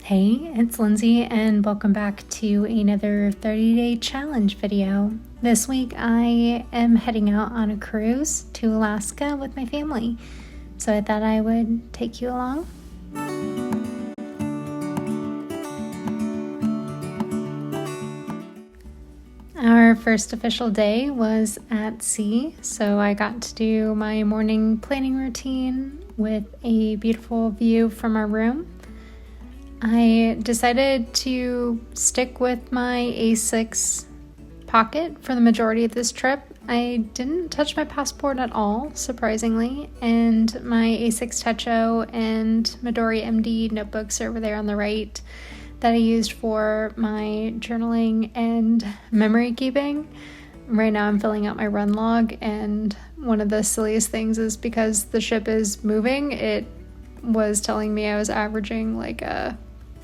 Hey, it's Lindsay and welcome back to another 30-day challenge video. This week I am heading out on a cruise to Alaska with my family, so I thought I would take you along. Our first official day was at sea, so I got to do my morning planning routine with a beautiful view from our room. I decided to stick with my A6 pocket for the majority of this trip. I didn't touch my passport at all, surprisingly, and my A6 Techo and Midori MD notebooks are over there on the right that I used for my journaling and memory keeping. Right now I'm filling out my run log, and one of the silliest things is because the ship is moving, it was telling me I was averaging like a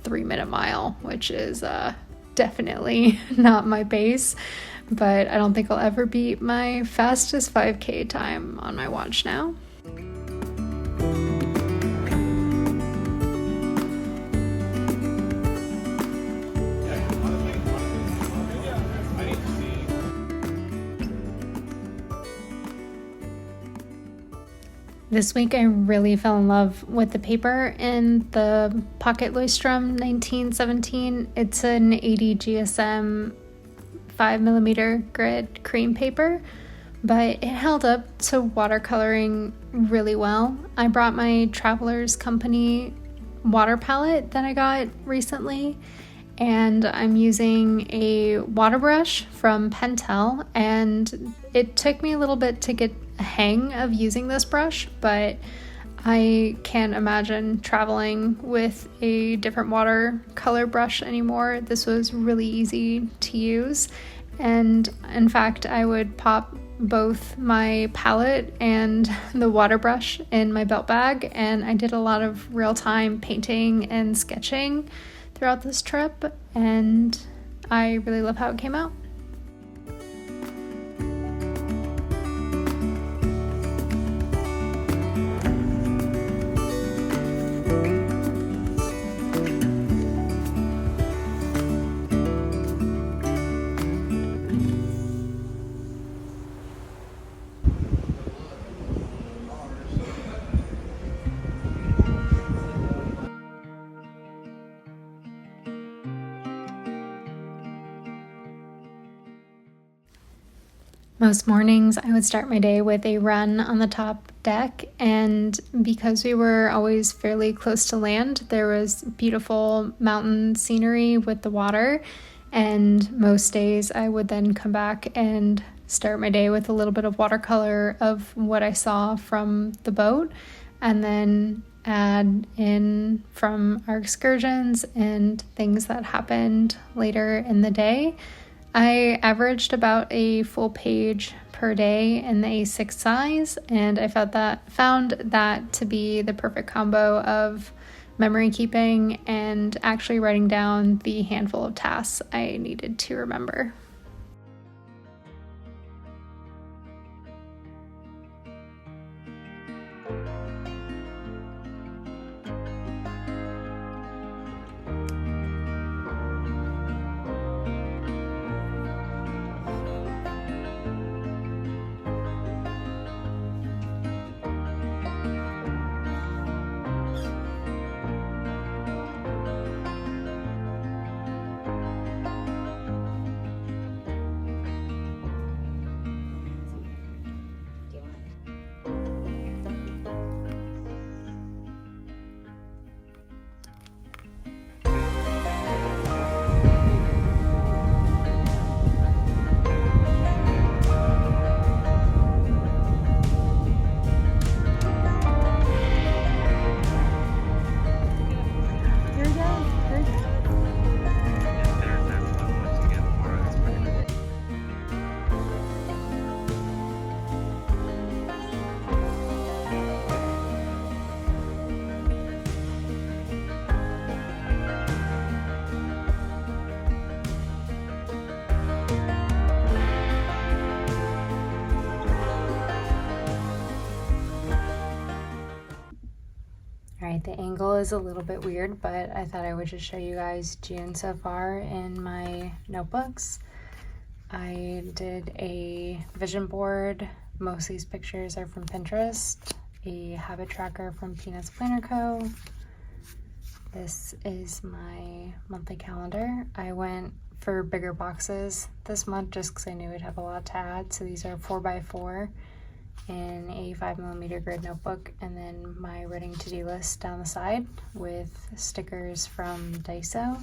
3-minute mile, which is definitely not my pace, but I don't think I'll ever beat my fastest 5K time on my watch now. This week I really fell in love with the paper in the Pocket Leuchtturm 1917. It's an 80 GSM 5mm grid cream paper, but it held up to watercoloring really well. I brought my Traveler's Company water palette that I got recently, and I'm using a water brush from Pentel, and it took me a little bit to get a hang of using this brush, but I can't imagine traveling with a different watercolor brush anymore. This was really easy to use, and in fact I would pop both my palette and the water brush in my belt bag, and I did a lot of real-time painting and sketching throughout this trip, and I really love how it came out. Most mornings I would start my day with a run on the top deck, and because we were always fairly close to land, there was beautiful mountain scenery with the water, and most days I would then come back and start my day with a little bit of watercolor of what I saw from the boat, and then add in from our excursions and things that happened later in the day. I averaged about a full page per day in the A6 size, and I found that to be the perfect combo of memory keeping and actually writing down the handful of tasks I needed to remember. Alright, the angle is a little bit weird, but I thought I would just show you guys June so far in my notebooks. I did a vision board. Most of these pictures are from Pinterest. A habit tracker from Peanuts Planner Co. This is my monthly calendar. I went for bigger boxes this month just because I knew I'd have a lot to add. So these are 4x4 in a 5mm grid notebook, and then my writing to-do list down the side with stickers from Daiso.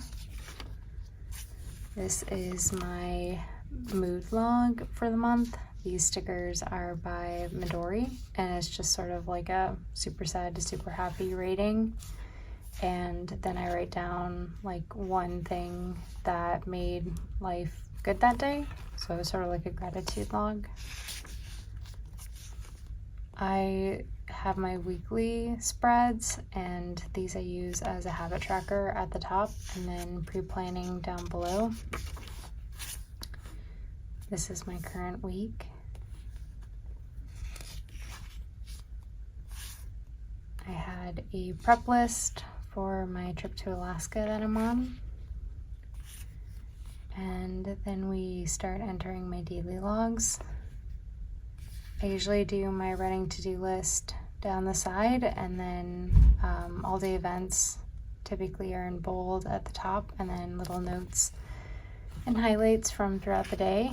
This is my mood log for the month. These stickers are by Midori, and it's just sort of like a super sad to super happy rating. And then I write down like one thing that made life good that day. So it's sort of like a gratitude log. I have my weekly spreads, and these I use as a habit tracker at the top and then pre-planning down below. This is my current week. I had a prep list for my trip to Alaska that I'm on. And then we start entering my daily logs. I usually do my writing to-do list down the side, and then all day events typically are in bold at the top, and then little notes and highlights from throughout the day.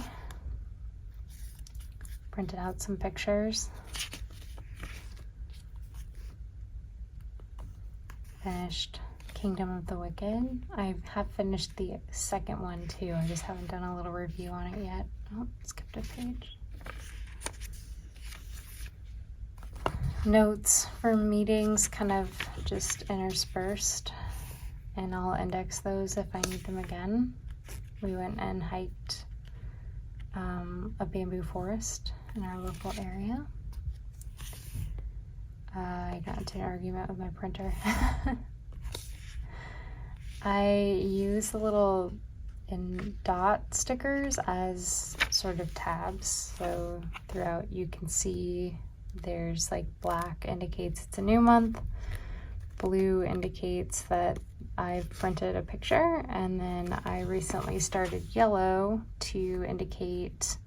Printed out some pictures. Finished Kingdom of the Wicked. I have finished the second one too. I just haven't done a little review on it yet. Oh, skipped a page. Notes for meetings kind of just interspersed, and I'll index those if I need them again. We went and hiked a bamboo forest in our local area. I got into an argument with my printer. I use the little dot stickers as sort of tabs, so throughout you can see there's like black indicates it's a new month, blue indicates that I've printed a picture, and then I recently started yellow to indicate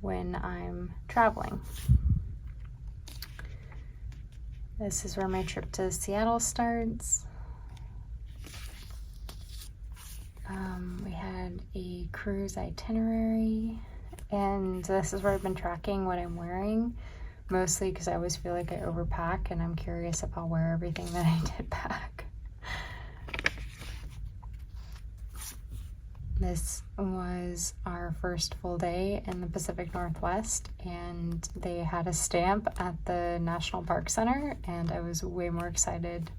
when I'm traveling. This is where my trip to Seattle starts. We had a cruise itinerary, and this is where I've been tracking what I'm wearing, mostly because I always feel like I overpack, and I'm curious if I'll wear everything that I did pack. This was our first full day in the Pacific Northwest, and they had a stamp at the National Park Center, and I was way more excited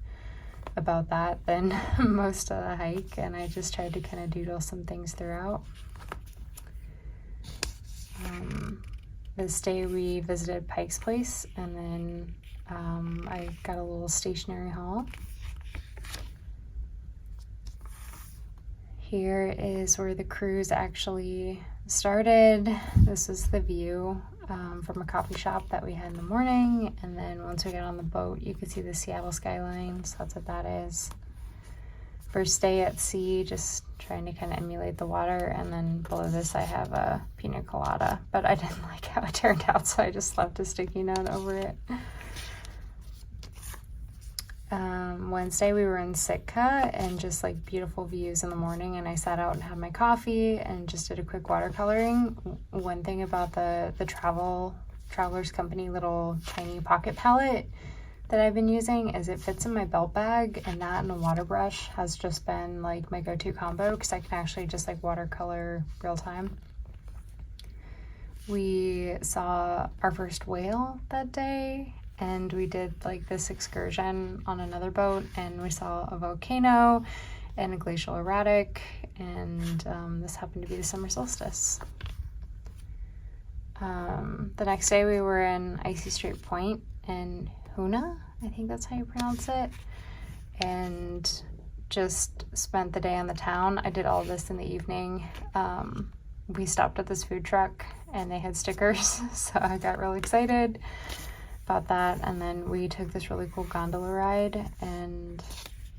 about that than most of the hike, and I just tried to kind of doodle some things throughout. This day we visited Pike's Place, and then I got a little stationery haul. Here is where the cruise actually started. This is the view from a coffee shop that we had in the morning, and then once we got on the boat you could see the Seattle skyline, so that's what that is. First day at sea, just trying to kind of emulate the water, and then below this I have a pina colada, but I didn't like how it turned out, so I just left a sticky note over it. Wednesday we were in Sitka, and just like beautiful views in the morning, and I sat out and had my coffee and just did a quick watercoloring. One thing about the Travelers Company little tiny pocket palette that I've been using is it fits in my belt bag, and that and a water brush has just been like my go-to combo because I can actually just like watercolor real time. We saw our first whale that day, and we did like this excursion on another boat, and we saw a volcano and a glacial erratic, and this happened to be the summer solstice. The next day we were in Icy Strait Point in Juneau, I think that's how you pronounce it, and just spent the day on the town. I did all this in the evening. We stopped at this food truck and they had stickers, so I got really excited. about that, and then we took this really cool gondola ride and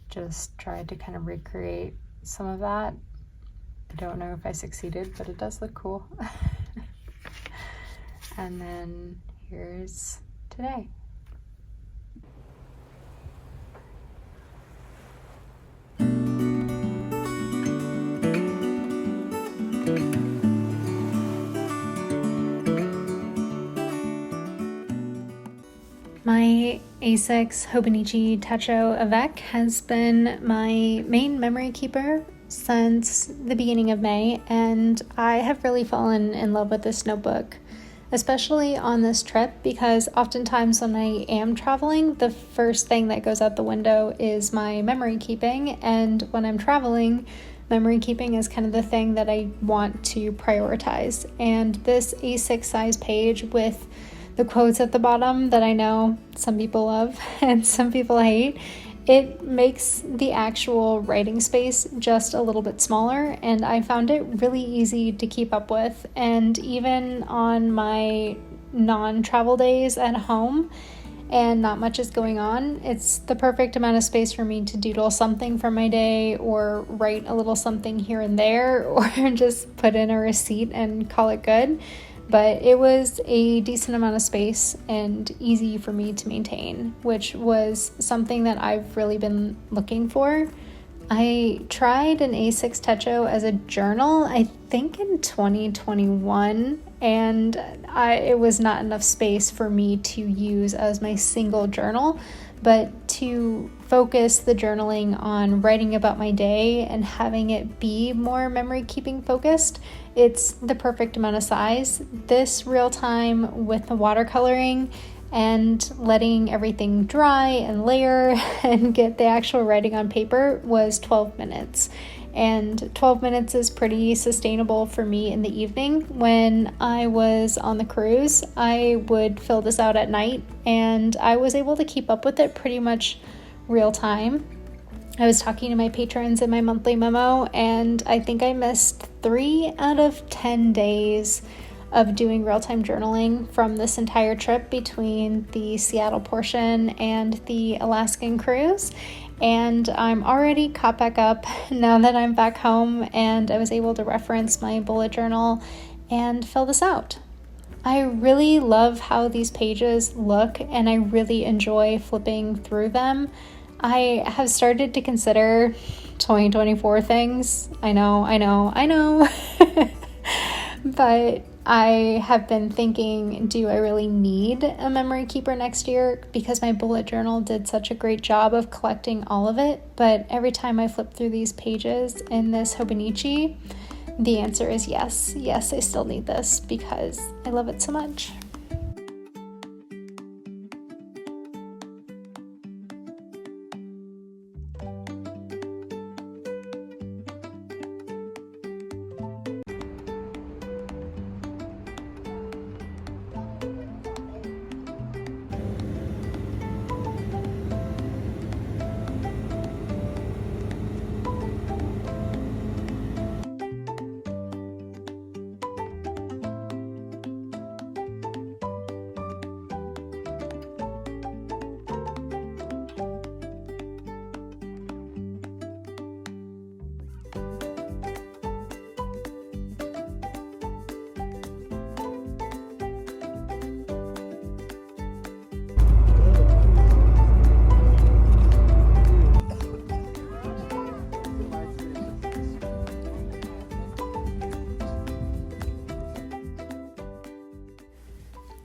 just tried to kind of recreate some of that. I don't know if I succeeded, but it does look cool. And then here's today. My A6 Hobonichi Techo Avec has been my main memory keeper since the beginning of May, and I have really fallen in love with this notebook, especially on this trip, because oftentimes when I am traveling, the first thing that goes out the window is my memory keeping, and when I'm traveling, memory keeping is kind of the thing that I want to prioritize. And this A6 size page with the quotes at the bottom that I know some people love and some people hate, it makes the actual writing space just a little bit smaller, and I found it really easy to keep up with. And even on my non-travel days at home and not much is going on, it's the perfect amount of space for me to doodle something for my day or write a little something here and there or just put in a receipt and call it good. But it was a decent amount of space and easy for me to maintain, which was something that I've really been looking for. I tried an A6 Techo as a journal, I think in 2021, and it was not enough space for me to use as my single journal, but to focus the journaling on writing about my day and having it be more memory keeping focused, it's the perfect amount of size. This real time with the watercoloring and letting everything dry and layer and get the actual writing on paper was 12 minutes. And 12 minutes is pretty sustainable for me in the evening. When I was on the cruise, I would fill this out at night, and I was able to keep up with it pretty much real time. I was talking to my patrons in my monthly memo, and I think I missed 3 out of 10 days of doing real-time journaling from this entire trip between the Seattle portion and the Alaskan cruise. And I'm already caught back up now that I'm back home, and I was able to reference my bullet journal and fill this out. I really love how these pages look, and I really enjoy flipping through them. I have started to consider 2024 things. I know. But I have been thinking, do I really need a memory keeper next year? Because my bullet journal did such a great job of collecting all of it. But every time I flip through these pages in this Hobonichi, the answer is yes. Yes, I still need this because I love it so much.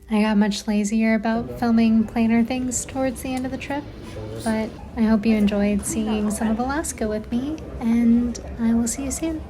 I got much lazier about filming planner things towards the end of the trip, but I hope you enjoyed seeing some of Alaska with me, and I will see you soon.